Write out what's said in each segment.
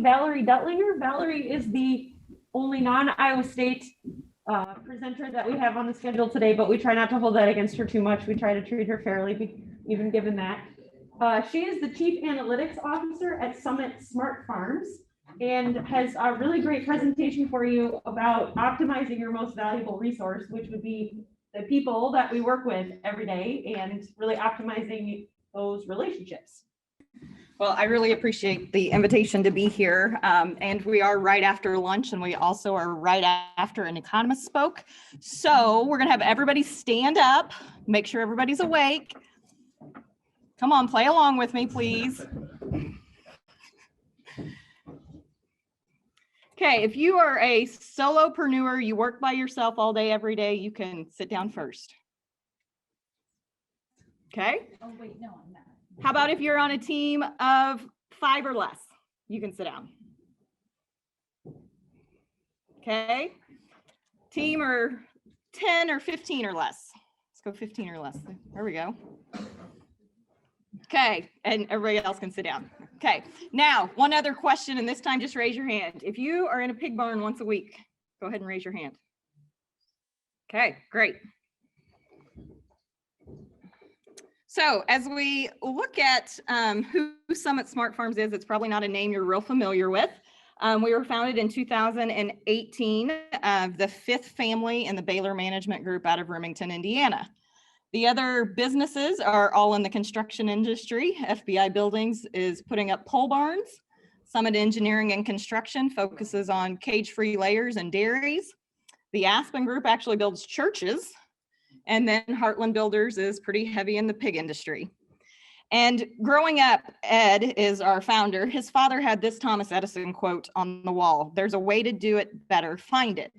Valerie Duttlinger. Valerie is the only non-Iowa State presenter that we have on the schedule today, but we try not to hold that against her too much. We try to treat her fairly, even given that. She is the Chief Analytics Officer at Summit SmartFarms and has a really great presentation for you about optimizing your most valuable resource, which would be the people that we work with every day and really optimizing those relationships. Well, I really appreciate the invitation to be here. And we are right after lunch, and we also are right after an economist spoke. So we're going to have everybody stand up, make sure everybody's awake. Come on, play along with me, please. Okay, if you are a solopreneur, you work by yourself all day, every day, you can sit down first. Okay? Oh, wait, no, I'm not. How about if you're on a team of 5 or less? You can sit down. Okay? Team or 10 or 15 or less. Let's go 15 or less. There we go. Okay, and everybody else can sit down. Okay, now one other question, and this time just raise your hand. If you are in a pig barn once a week, go ahead and raise your hand. Okay, great. So as we look at who Summit SmartFarms is, it's probably not a name you're real familiar with. We were founded in 2018, the 5th family in the Baylor Management Group out of Remington, Indiana. The other businesses are all in the construction industry. FBI Buildings is putting up pole barns. Summit Engineering and Construction focuses on cage-free layers and dairies. The Aspen Group actually builds churches. And then Heartland Builders is pretty heavy in the pig industry. And growing up, Ed is our founder. His father had this Thomas Edison quote on the wall: "There's a way to do it better, find it."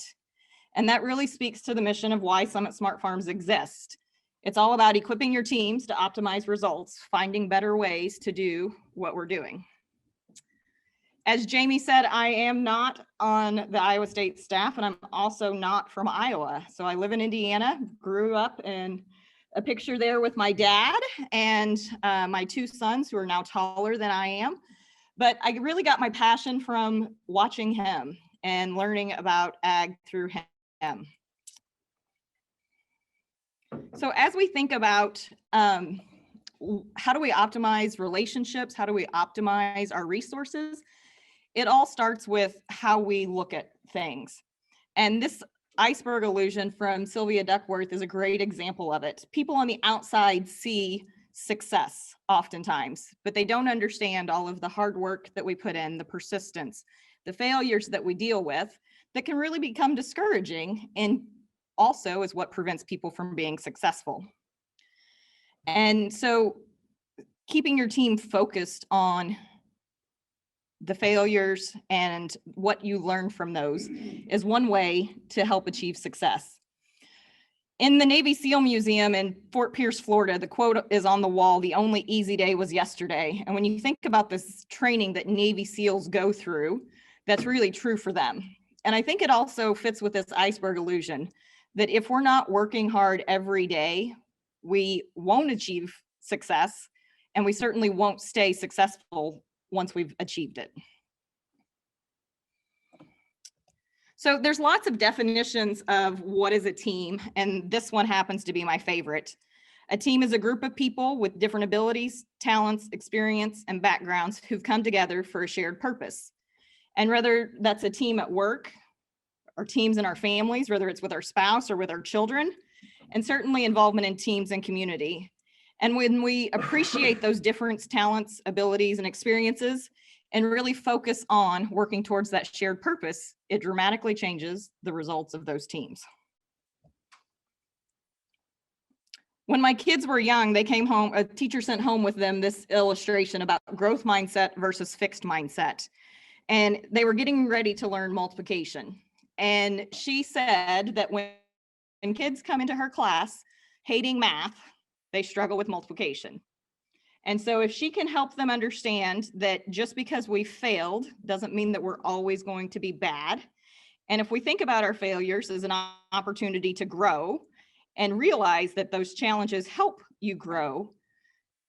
And that really speaks to the mission of why Summit SmartFarms exist. It's all about equipping your teams to optimize results, finding better ways to do what we're doing. As Jamie said, I am not on the Iowa State staff, and I'm also not from Iowa. So I live in Indiana, grew up in a picture there with my dad and my 2 sons who are now taller than I am. But I really got my passion from watching him and learning about ag through him. So as we think about how do we optimize relationships, how do we optimize our resources, it all starts with how we look at things. And this iceberg illusion from Sylvia Duckworth is a great example of it. People on the outside see success oftentimes, but they don't understand all of the hard work that we put in, the persistence, the failures that we deal with that can really become discouraging, and also is what prevents people from being successful. And so keeping your team focused on the failures and what you learn from those is one way to help achieve success. In the Navy SEAL Museum in Fort Pierce, Florida, the quote is on the wall: "The only easy day was yesterday." And when you think about this training that Navy SEALs go through, that's really true for them. And I think it also fits with this iceberg illusion that if we're not working hard every day, we won't achieve success, and we certainly won't stay successful once we've achieved it. So there's lots of definitions of what is a team, and this one happens to be my favorite. A team is a group of people with different abilities, talents, experience, and backgrounds who've come together for a shared purpose. And whether that's a team at work, or teams in our families, whether it's with our spouse or with our children, and certainly involvement in teams and community. And when we appreciate those different talents, abilities, and experiences, and really focus on working towards that shared purpose, it dramatically changes the results of those teams. When my kids were young, they came home, a teacher sent home with them this illustration about growth mindset versus fixed mindset. And they were getting ready to learn multiplication. And she said that when kids come into her class hating math, they struggle with multiplication. And so if she can help them understand that just because we failed doesn't mean that we're always going to be bad. And if we think about our failures as an opportunity to grow and realize that those challenges help you grow,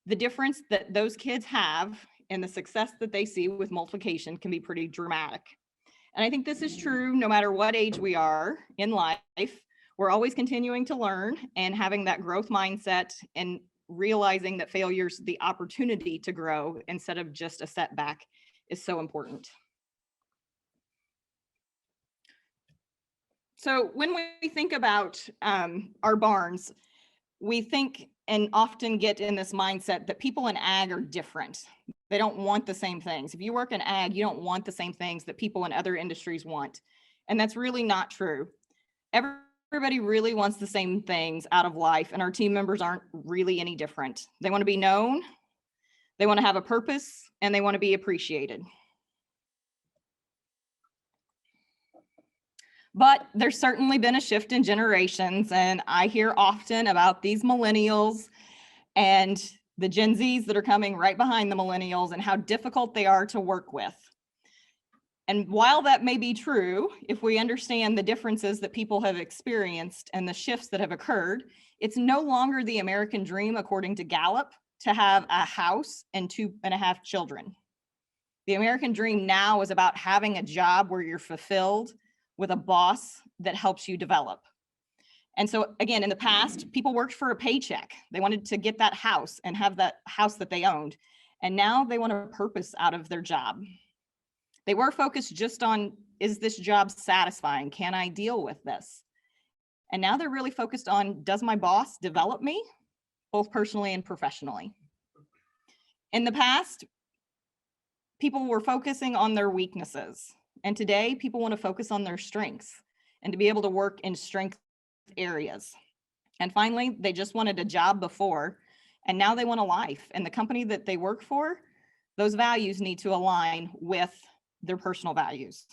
the difference that those kids have and the success that they see with multiplication can be pretty dramatic. And I think this is true no matter what age we are in life. We're always continuing to learn, and having that growth mindset and realizing that failure is the opportunity to grow instead of just a setback is so important. So when we think about our barns, we think and often get in this mindset that people in ag are different. They don't want the same things. If you work in ag, you don't want the same things that people in other industries want. And that's really not true. Everybody really wants the same things out of life, and our team members aren't really any different. They want to be known, they want to have a purpose, and they want to be appreciated. But there's certainly been a shift in generations, and I hear often about these millennials and the Gen Zs that are coming right behind the millennials and how difficult they are to work with. And while that may be true, if we understand the differences that people have experienced and the shifts that have occurred, it's no longer the American dream, according to Gallup, to have a house and 2.5 children. The American dream now is about having a job where you're fulfilled with a boss that helps you develop. And so again, in the past, people worked for a paycheck. They wanted to get that house and have that house that they owned. And now they want a purpose out of their job. They were focused just on, is this job satisfying? Can I deal with this? And now they're really focused on, does my boss develop me, both personally and professionally? In the past, people were focusing on their weaknesses. And today, people want to focus on their strengths and to be able to work in strength areas. And finally, they just wanted a job before, and now they want a life. And the company that they work for, those values need to align with their personal values.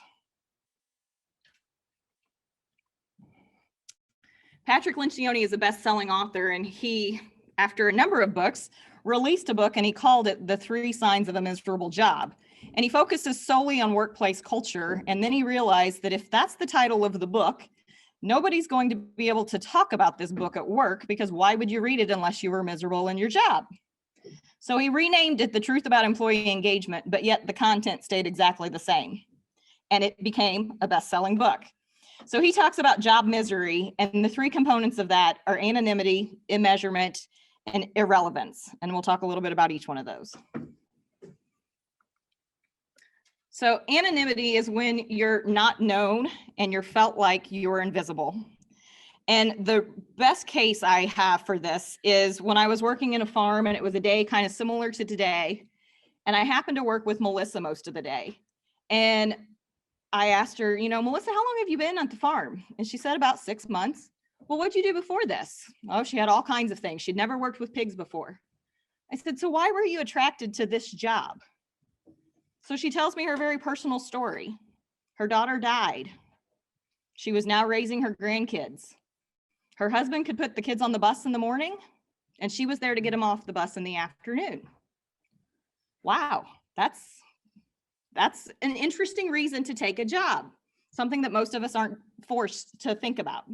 Patrick Lencioni is a best-selling author, and he, after a number of books, released a book, and he called it The 3 Signs of a Miserable Job. And he focuses solely on workplace culture. And then he realized that if that's the title of the book, nobody's going to be able to talk about this book at work, because why would you read it unless you were miserable in your job? So he renamed it The Truth About Employee Engagement, but yet the content stayed exactly the same. And it became a best-selling book. So he talks about job misery, and the 3 components of that are anonymity, immeasurement, and irrelevance. And we'll talk a little bit about each one of those. So anonymity is when you're not known and you're felt like you're invisible. And the best case I have for this is when I was working in a farm, and it was a day kind of similar to today. And I happened to work with Melissa most of the day. And I asked her, Melissa, how long have you been at the farm? And she said about 6 months. Well, what'd you do before this? Oh, she had all kinds of things. She'd never worked with pigs before. I said, so why were you attracted to this job? So she tells me her very personal story. Her daughter died. She was now raising her grandkids. Her husband could put the kids on the bus in the morning, and she was there to get them off the bus in the afternoon. Wow, that's an interesting reason to take a job, something that most of us aren't forced to think about.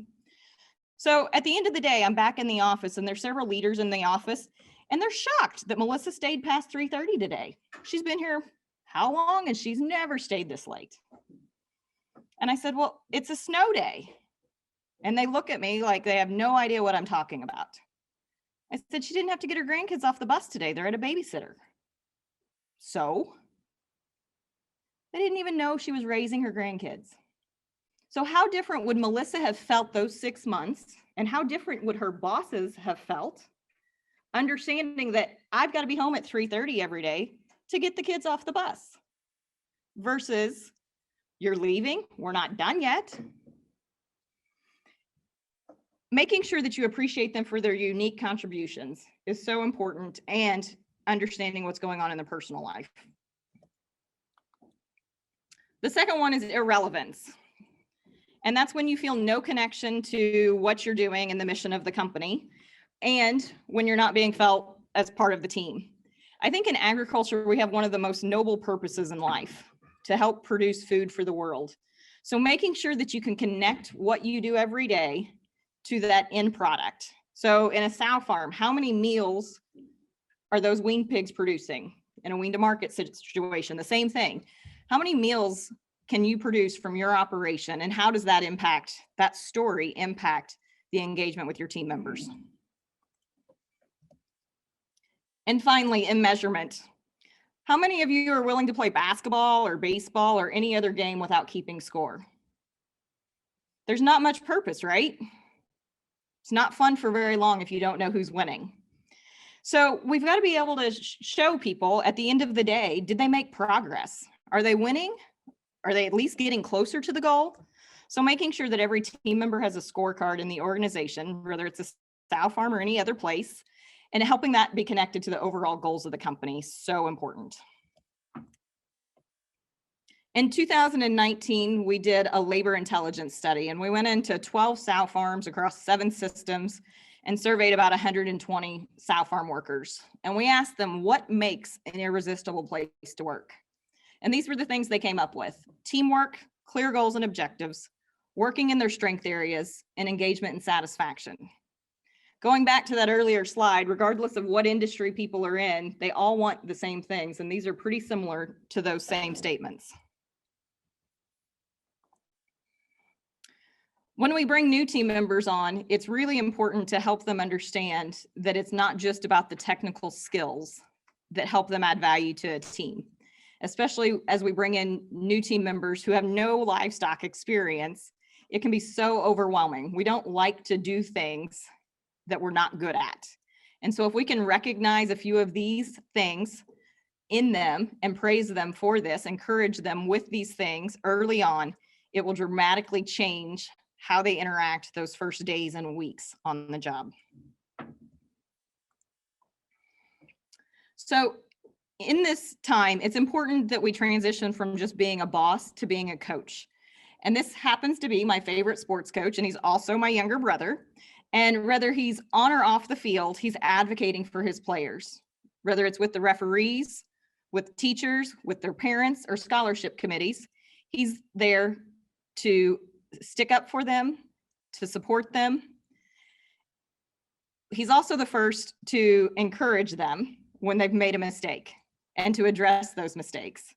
So at the end of the day, I'm back in the office, and there's several leaders in the office, and they're shocked that Melissa stayed past 3:30 today. She's been here how long? And she's never stayed this late. And I said, well, it's a snow day. And they look at me like they have no idea what I'm talking about. I said, she didn't have to get her grandkids off the bus today. They're at a babysitter. So they didn't even know she was raising her grandkids. So how different would Melissa have felt those 6 months? And how different would her bosses have felt? Understanding that I've got to be home at 3:30 every day to get the kids off the bus, versus you're leaving, we're not done yet. Making sure that you appreciate them for their unique contributions is so important, and understanding what's going on in their personal life. The second one is irrelevance. And that's when you feel no connection to what you're doing and the mission of the company, and when you're not being felt as part of the team. I think in agriculture, we have one of the most noble purposes in life, to help produce food for the world. So making sure that you can connect what you do every day to that end product. So in a sow farm, how many meals are those weaned pigs producing? in a wean to market situation, the same thing. How many meals can you produce from your operation, and how does that impact, that story impact the engagement with your team members? And finally, in measurement, how many of you are willing to play basketball or baseball or any other game without keeping score? There's not much purpose, right? It's not fun for very long if you don't know who's winning. So we've got to be able to show people at the end of the day, did they make progress? Are they winning? Are they at least getting closer to the goal? So making sure that every team member has a scorecard in the organization, whether it's a sow farm or any other place, and helping that be connected to the overall goals of the company, so important. In 2019, we did a labor intelligence study, and we went into 12 sow farms across 7 systems and surveyed about 120 sow farm workers. And we asked them, what makes an irresistible place to work? And these were the things they came up with: teamwork, clear goals and objectives, working in their strength areas, and engagement and satisfaction. Going back to that earlier slide, regardless of what industry people are in, they all want the same things, and these are pretty similar to those same statements. When we bring new team members on, it's really important to help them understand that it's not just about the technical skills that help them add value to a team, especially as we bring in new team members who have no livestock experience. It can be so overwhelming. We don't like to do things that we're not good at. And so if we can recognize a few of these things in them and praise them for this, encourage them with these things early on, it will dramatically change how they interact those first days and weeks on the job. So in this time, it's important that we transition from just being a boss to being a coach. And this happens to be my favorite sports coach, and he's also my younger brother. And whether he's on or off the field, he's advocating for his players, whether it's with the referees, with teachers, with their parents, or scholarship committees. He's there to stick up for them, to support them. He's also the first to encourage them when they've made a mistake and to address those mistakes.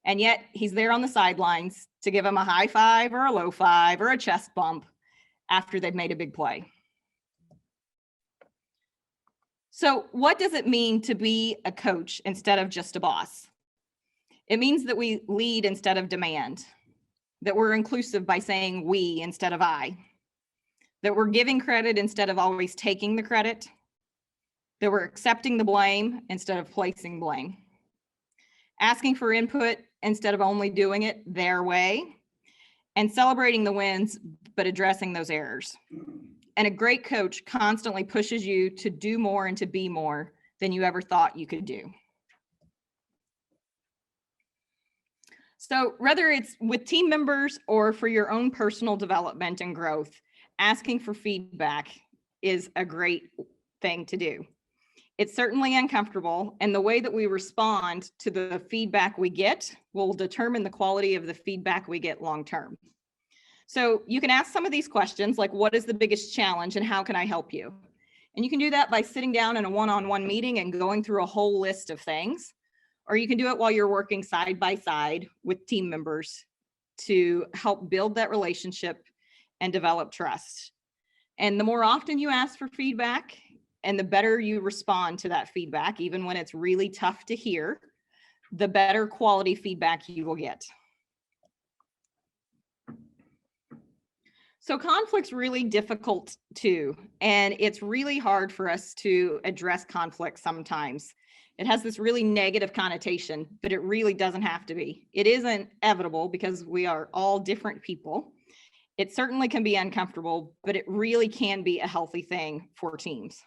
And yet he's there on the sidelines to give them a high five or a low five or a chest bump after they've made a big play. So what does it mean to be a coach instead of just a boss? It means that we lead instead of demand, that we're inclusive by saying we instead of I, that we're giving credit instead of always taking the credit, that we're accepting the blame instead of placing blame, asking for input instead of only doing it their way, and celebrating the wins, but addressing those errors. And a great coach constantly pushes you to do more and to be more than you ever thought you could do. So whether it's with team members or for your own personal development and growth, asking for feedback is a great thing to do. It's certainly uncomfortable, and the way that we respond to the feedback we get will determine the quality of the feedback we get long term. So you can ask some of these questions like, what is the biggest challenge and how can I help you? And you can do that by sitting down in a one-on-one meeting and going through a whole list of things, or you can do it while you're working side by side with team members to help build that relationship and develop trust. And the more often you ask for feedback and the better you respond to that feedback, even when it's really tough to hear, the better quality feedback you will get. So conflict's really difficult too, and it's really hard for us to address conflict sometimes. It has this really negative connotation, but it really doesn't have to be. It isn't inevitable because we are all different people. It certainly can be uncomfortable, but it really can be a healthy thing for teams.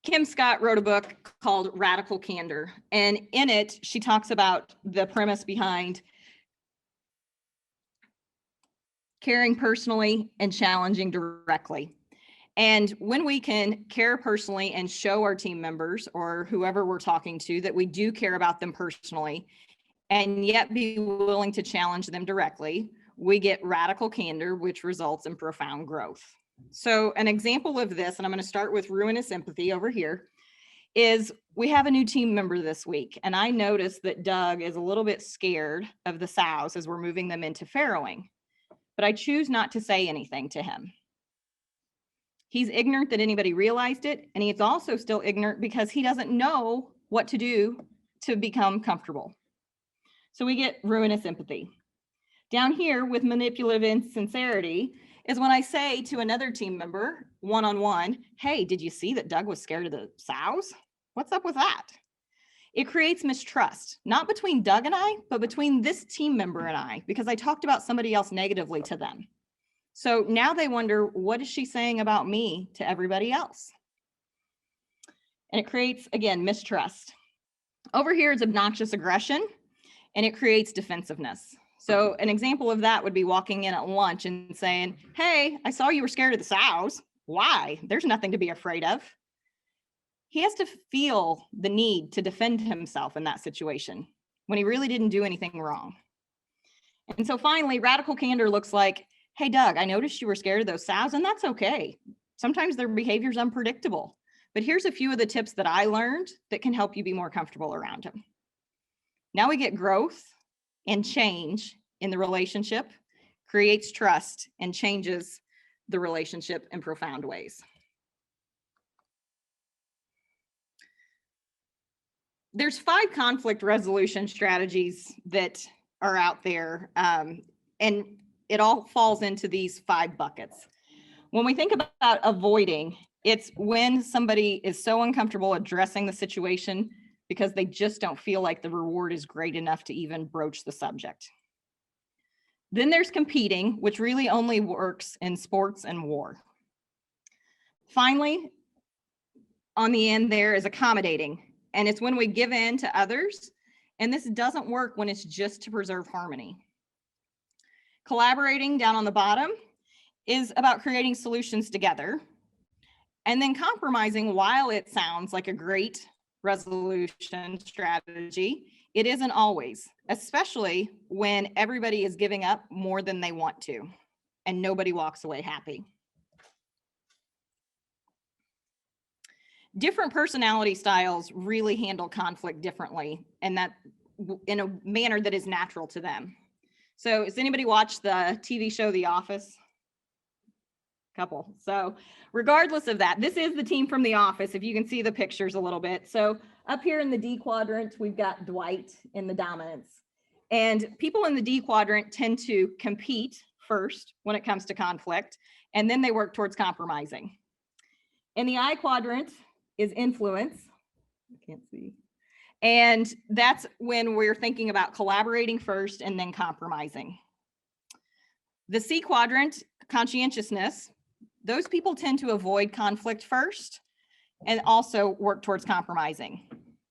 Kim Scott wrote a book called Radical Candor, and in it, she talks about the premise behind caring personally and challenging directly. And when we can care personally and show our team members or whoever we're talking to that we do care about them personally, and yet be willing to challenge them directly, we get radical candor, which results in profound growth. So an example of this, and I'm going to start with ruinous empathy over here. is we have a new team member this week, and I noticed that Doug is a little bit scared of the sows as we're moving them into farrowing, but I choose not to say anything to him. He's ignorant that anybody realized it, and he's also still ignorant because he doesn't know what to do to become comfortable. So we get ruinous empathy. Down here with manipulative insincerity is when I say to another team member, one-on-one, hey, did you see that Doug was scared of the sows? What's up with that? It creates mistrust, not between Doug and I, but between this team member and I, because I talked about somebody else negatively to them. So now they wonder, what is she saying about me to everybody else? And it creates, again, mistrust. Over here is obnoxious aggression, and it creates defensiveness. So an example of that would be walking in at lunch and saying, hey, I saw you were scared of the sows. Why? There's nothing to be afraid of. He has to feel the need to defend himself in that situation when he really didn't do anything wrong. And so finally, radical candor looks like, hey, Doug, I noticed you were scared of those sows, and that's okay. Sometimes their behavior is unpredictable, but here's a few of the tips that I learned that can help you be more comfortable around him. Now we get growth and change in the relationship, creates trust and changes the relationship in profound ways. There's 5 conflict resolution strategies that are out there, and it all falls into these 5 buckets. When we think about avoiding, it's when somebody is so uncomfortable addressing the situation because they just don't feel like the reward is great enough to even broach the subject. Then there's competing, which really only works in sports and war. Finally, on the end there is accommodating, and it's when we give in to others, and this doesn't work when it's just to preserve harmony. Collaborating down on the bottom is about creating solutions together, and then compromising, while it sounds like a great resolution strategy, it isn't always, especially when everybody is giving up more than they want to, and nobody walks away happy. Different personality styles really handle conflict differently, and that in a manner that is natural to them. So has anybody watched the TV show The Office? Couple. So regardless of that, this is the team from The Office, if you can see the pictures a little bit. So up here in the D quadrant, we've got Dwight in the dominance. And people in the D quadrant tend to compete first when it comes to conflict, and then they work towards compromising. In the I quadrant is influence. I can't see. And that's when we're thinking about collaborating first and then compromising. The C quadrant, conscientiousness, those people tend to avoid conflict first and also work towards compromising.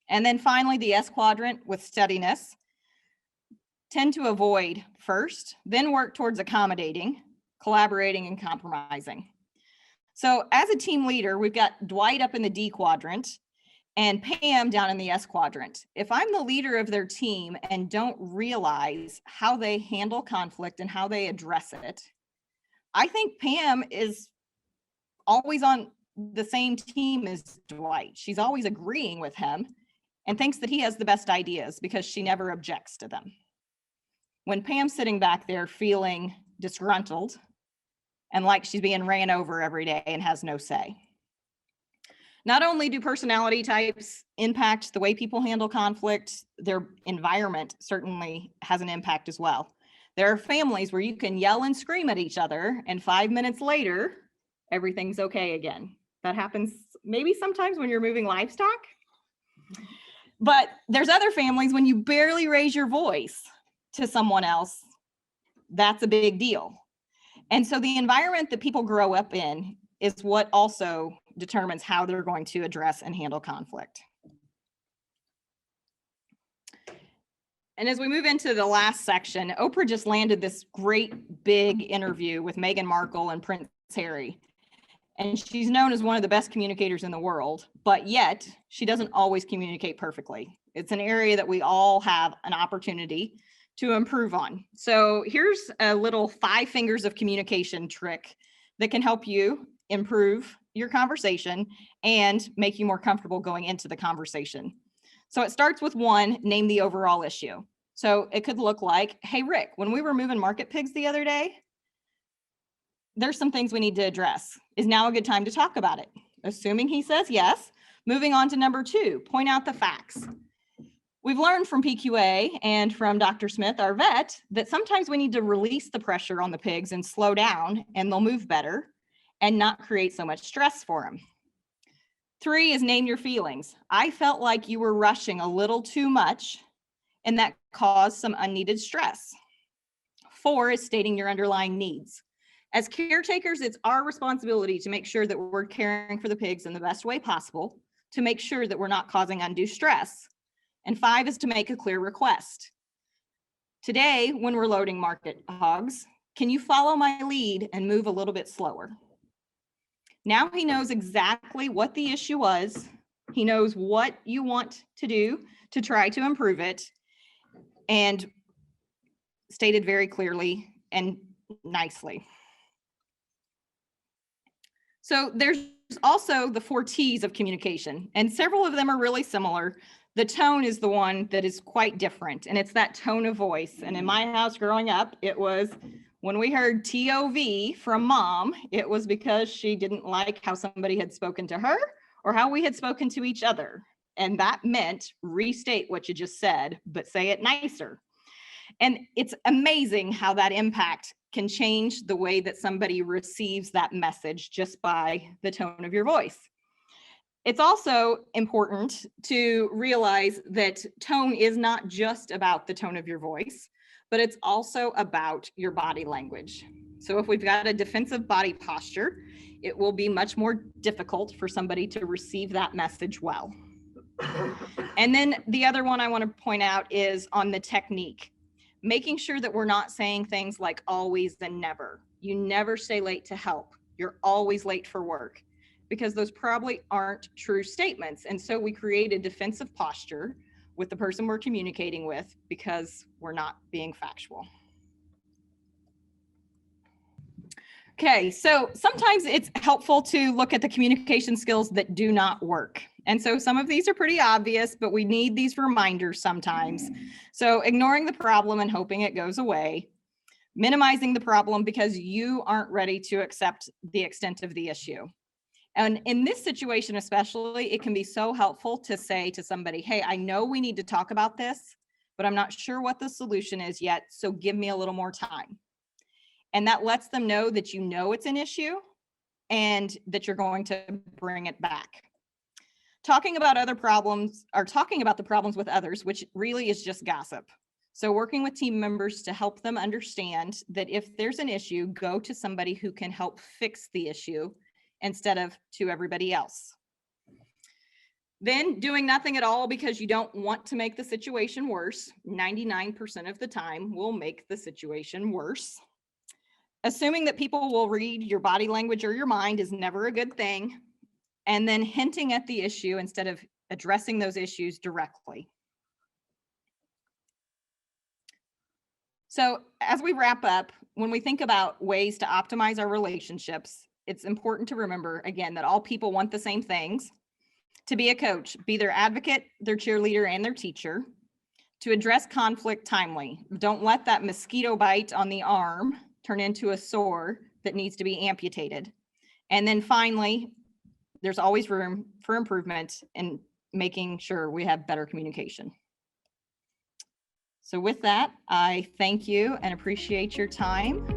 And then finally, the S quadrant with steadiness, tend to avoid first, then work towards accommodating, collaborating, and compromising. So as a team leader, we've got Dwight up in the D quadrant and Pam down in the S quadrant. If I'm the leader of their team and don't realize how they handle conflict and how they address it, I think Pam is always on the same team as Dwight. She's always agreeing with him and thinks that he has the best ideas because she never objects to them. When Pam's sitting back there feeling disgruntled and like she's being ran over every day and has no say. Not only do personality types impact the way people handle conflict, their environment certainly has an impact as well. There are families where you can yell and scream at each other, and 5 minutes later, everything's okay again. That happens maybe sometimes when you're moving livestock. But there's other families when you barely raise your voice to someone else, that's a big deal. And so the environment that people grow up in is what also determines how they're going to address and handle conflict. And as we move into the last section, Oprah just landed this great big interview with Meghan Markle and Prince Harry. And she's known as one of the best communicators in the world, but yet she doesn't always communicate perfectly. It's an area that we all have an opportunity to improve on. So here's a little 5 fingers of communication trick that can help you improve your conversation and make you more comfortable going into the conversation. So it starts with one, name the overall issue. So it could look like, hey, Rick, when we were moving market pigs the other day, there's some things we need to address. Is now a good time to talk about it? Assuming he says yes. Moving on to number 2, point out the facts. We've learned from PQA and from Dr. Smith, our vet, that sometimes we need to release the pressure on the pigs and slow down, and they'll move better and not create so much stress for them. 3 is name your feelings. I felt like you were rushing a little too much, and that caused some unneeded stress. 4 is stating your underlying needs. As caretakers, it's our responsibility to make sure that we're caring for the pigs in the best way possible, to make sure that we're not causing undue stress. And 5 is to make a clear request. Today, when we're loading market hogs, can you follow my lead and move a little bit slower? Now he knows exactly what the issue was. He knows what you want to do to try to improve it, and stated very clearly and nicely. So there's also the 4 T's of communication, and several of them are really similar. The tone is the one that is quite different, and it's that tone of voice. And in my house growing up, it was when we heard TOV from mom, it was because she didn't like how somebody had spoken to her or how we had spoken to each other. And that meant restate what you just said, but say it nicer. And it's amazing how that impact can change the way that somebody receives that message just by the tone of your voice. It's also important to realize that tone is not just about the tone of your voice, but it's also about your body language. So if we've got a defensive body posture, it will be much more difficult for somebody to receive that message well. And then the other one I want to point out is on the technique, making sure that we're not saying things like always and never. You never stay late to help. You're always late for work, because those probably aren't true statements. And so we create a defensive posture with the person we're communicating with because we're not being factual. Okay, so sometimes it's helpful to look at the communication skills that do not work. And so some of these are pretty obvious, but we need these reminders sometimes. So ignoring the problem and hoping it goes away, minimizing the problem because you aren't ready to accept the extent of the issue. And in this situation especially, it can be so helpful to say to somebody, hey, I know we need to talk about this, but I'm not sure what the solution is yet, so give me a little more time. And that lets them know that you know it's an issue and that you're going to bring it back. Talking about other problems, or talking about the problems with others, which really is just gossip. So working with team members to help them understand that if there's an issue, go to somebody who can help fix the issue instead of to everybody else. Then doing nothing at all because you don't want to make the situation worse. 99% of the time will make the situation worse. Assuming that people will read your body language or your mind is never a good thing. And then hinting at the issue instead of addressing those issues directly. So as we wrap up, when we think about ways to optimize our relationships, it's important to remember, again, that all people want the same things. To be a coach, be their advocate, their cheerleader, and their teacher. To address conflict timely. Don't let that mosquito bite on the arm turn into a sore that needs to be amputated. And then finally, there's always room for improvement in making sure we have better communication. So with that, I thank you and appreciate your time.